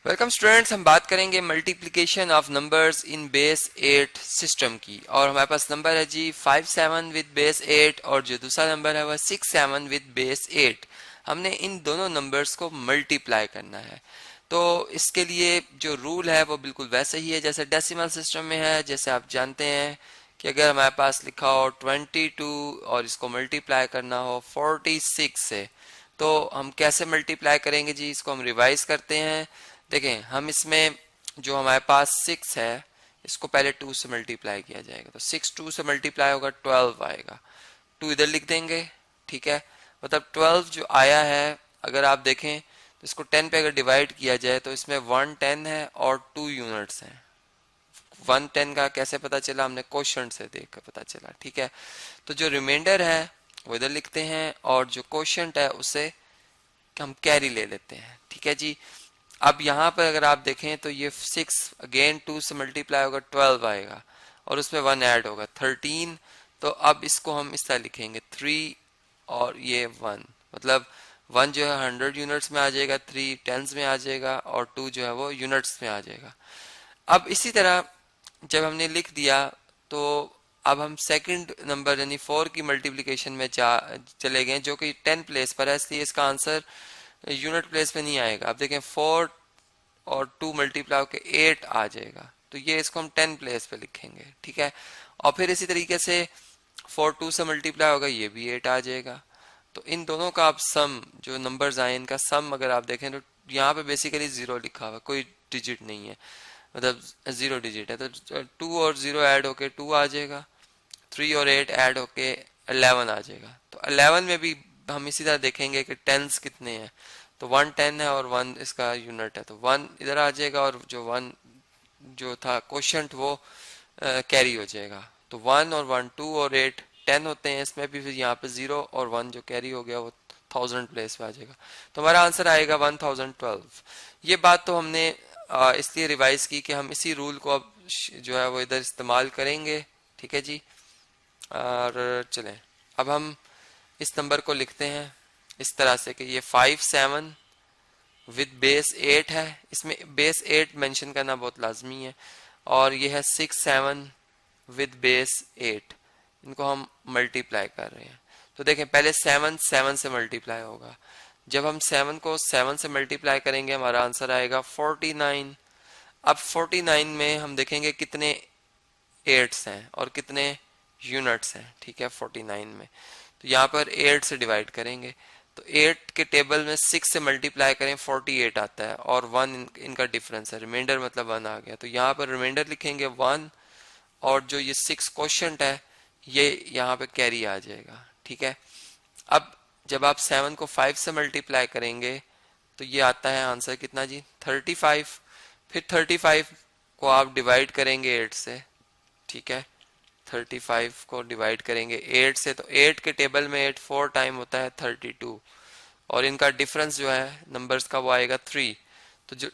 Welcome students, हम बात करेंगे multiplication of numbers in base 8 system की। और हमारे पास नंबर है जी 57 विद बेस 8 और जो दूसरा नंबर है वह 67 विद बेस 8। हमने इन दोनों नंबर्स को मल्टीप्लाई करना है। तो इसके लिए जो रूल है वो बिल्कुल वैसे ही है जैसे डेसिमल सिस्टम में है। जैसे आप जानते हैं कि अगर हमारे पास लिखा हो 22 और इसको मल्टीप्लाई करना हो 46 से, तो हम कैसे मल्टीप्लाई करेंगे जी, इसको हम रिवाइज करते हैं। देखें, हम इसमें जो हमारे पास 6 है इसको पहले 2 से मल्टीप्लाई किया जाएगा, तो 6 2 से मल्टीप्लाई होगा 12 आएगा। 2 इधर लिख देंगे, ठीक है। मतलब 12 जो आया है, अगर आप देखें तो इसको 10 पे अगर डिवाइड किया जाए तो इसमें 1 10 है और 2 यूनिट्स हैं। 1 10 का कैसे पता चला, हमने क्वोशंट से देख कर पता चला, ठीक है। तो जो रिमाइंडर है वो इधर लिखते हैं और जो क्वोशंट है उसे हम कैरी ले लेते हैं, ठीक है जी। अब यहाँ पर अगर आप देखें तो ये 6 अगेन 2 से मल्टीप्लाई होगा 12 आएगा और उसमें 1 ऐड होगा 13। तो अब इसको हम इस तरह लिखेंगे 3 और ये 1, मतलब 1 जो है 100 यूनिट्स में आ जाएगा, 3 टेंस में आ जाएगा और 2 जो है वो यूनिट्स में आ जाएगा। अब इसी तरह जब हमने लिख दिया तो अब हम सेकंड नंबर यानी 4 की मल्टीप्लिकेशन में चले गए, जो कि 10 प्लेस पर है, इसलिए इसका आंसर यूनिट प्लेस पे नहीं आएगा। अब देखें 4 और 2 मल्टीप्लाई होकर 8 आ जाएगा, तो ये इसको हम 10 प्लेस पे लिखेंगे, ठीक है। और फिर इसी तरीके से 4 2 से मल्टीप्लाई होगा, ये भी 8 आ जाएगा। तो इन दोनों का आप सम, जो नंबर्स आए इनका सम अगर आप देखें तो यहाँ पे बेसिकली 0 लिखा हुआ, कोई डिजिट नहीं है, मतलब 0 डिजिट है। तो 2 और 0 ऐड होके 2 आ जाएगा, 3 और 8 ऐड होके 11 आ जाएगा। तो 11 में भी हम इसी तरह देखेंगे कि टेंस कितने हैं, तो 1 10 है और 1 इसका यूनिट है, तो 1 इधर आ जाएगा और जो 1 जो था क्वोशंट वो कैरी हो जाएगा। तो 1 और 1 2 और 8 10 होते हैं, इसमें भी फिर यहाँ पे 0 और 1 जो कैरी हो गया वो 1000 प्लेस पे आ जाएगा। तो हमारा आंसर आएगा 1012। ये बात तो हमने इसलिए रिवाइज की कि हम इसी रूल को अब जो है वो इधर इस्तेमाल करेंगे, ठीक है जी। और चलें, अब हम इस नंबर को लिखते हैं इस तरह से कि ये 57 विद बेस 8 है, इसमें बेस 8 मेंशन करना बहुत लाजमी है। और ये है 6 7 विद बेस 8, इनको हम मल्टीप्लाई कर रहे हैं। तो देखें, पहले 7 7 से मल्टीप्लाई होगा। जब हम 7 को 7 से मल्टीप्लाई करेंगे हमारा आंसर आएगा 49। अब 49 में हम देखेंगे कितने 8s हैं और कितने यूनिट्स हैं, ठीक है। 49 में तो यहाँ पर 8 से डिवाइड करेंगे, तो 8 के टेबल में 6 से मल्टीप्लाई करें 48 आता है और 1 इनका डिफरेंस है, रिमाइंडर मतलब 1 आ गया। तो यहाँ पर रिमाइंडर लिखेंगे 1 और जो ये 6 क्वोशंट है ये यहाँ पे कैरी आ जाएगा, ठीक है। अब जब आप 7 को 5 से मल्टीप्लाई करेंगे तो ये आता है आंसर कितना जी, 35। फिर 35 को आप डिवाइड करेंगे 8 से, ठीक है। 35 को डिवाइड करेंगे 8 से, तो 8 के टेबल में 8 4 टाइम होता है 32 और इनका डिफरेंस जो है नंबर्स का वो आएगा 3। तो जो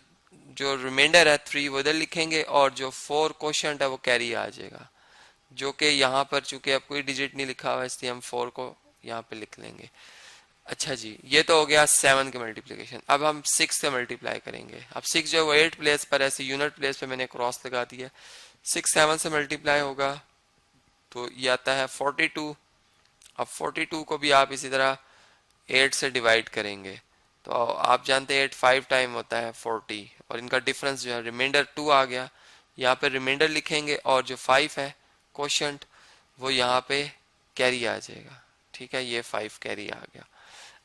जो रिमाइंडर है 3 वो इधर लिखेंगे और जो 4 क्वोशंट है वो कैरी आ जाएगा, जो कि यहाँ पर चूंकि अब कोई डिजिट नहीं लिखा हुआ इसलिए हम 4 को यहाँ पे लिख लेंगे। अच्छा जी, ये तो हो गया 7 के मल्टीप्लिकेशन। अब हम 6 से मल्टीप्लाई करेंगे। अब 6 जो है वो 8 प्लेस पर, ऐसे यूनिट प्लेस पे मैंने क्रॉस लगा दिया। 6 7 से मल्टीप्लाई होगा तो ये आता है 42। अब 42 को भी आप इसी तरह 8 से डिवाइड करेंगे, तो आप जानते हैं 8 5 टाइम होता है 40 और इनका डिफरेंस जो है रिमाइंडर 2 आ गया। यहाँ पे रिमाइंडर लिखेंगे और जो 5 है क्वोशंट वो यहाँ पे कैरी आ जाएगा, ठीक है। ये 5 कैरी आ गया।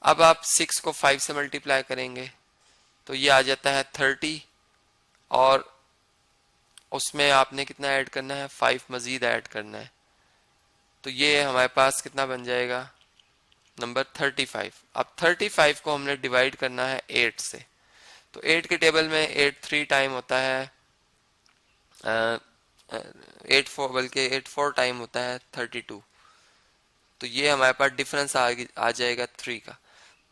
अब आप 6 को 5 से मल्टीप्लाई करेंगे तो ये आ जाता है 30 और उसमें आपने कितना ऐड करना है, 5 मजीद ऐड करना है। तो ये हमारे पास कितना बन जाएगा, नंबर 35। अब 35 को हमने डिवाइड करना है 8 से, तो 8 के टेबल में 8 3 टाइम होता है 8 4, बल्कि 8 4 टाइम होता है 32। तो ये हमारे पास डिफरेंस आ जाएगा 3 का।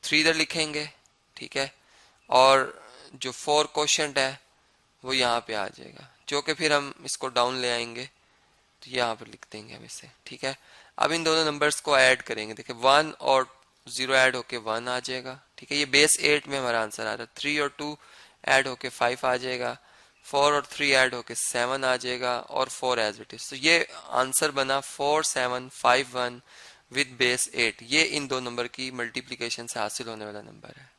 3 इधर लिखेंगे, ठीक है। और जो 4 क्वोशंट है वो यहाँ पे आ जाएगा, जो कि फिर हम इसको डाउन ले आएंगे तो यहाँ पर लिख देंगे हम इसे, ठीक है। अब इन दोनों नंबर्स को ऐड करेंगे, देखिए 1 और 0 ऐड होके 1 आ जाएगा, ठीक है। ये बेस 8 में हमारा आंसर आ रहा है। 3 और 2 ऐड होके 5 आ जाएगा, 4 और 3 ऐड होके 7 आ जाएगा और 4 एज इट इज। तो ये आंसर बना 4751 विद बेस 8। ये इन दो नंबर की मल्टीप्लीकेशन से हासिल होने वाला नंबर है।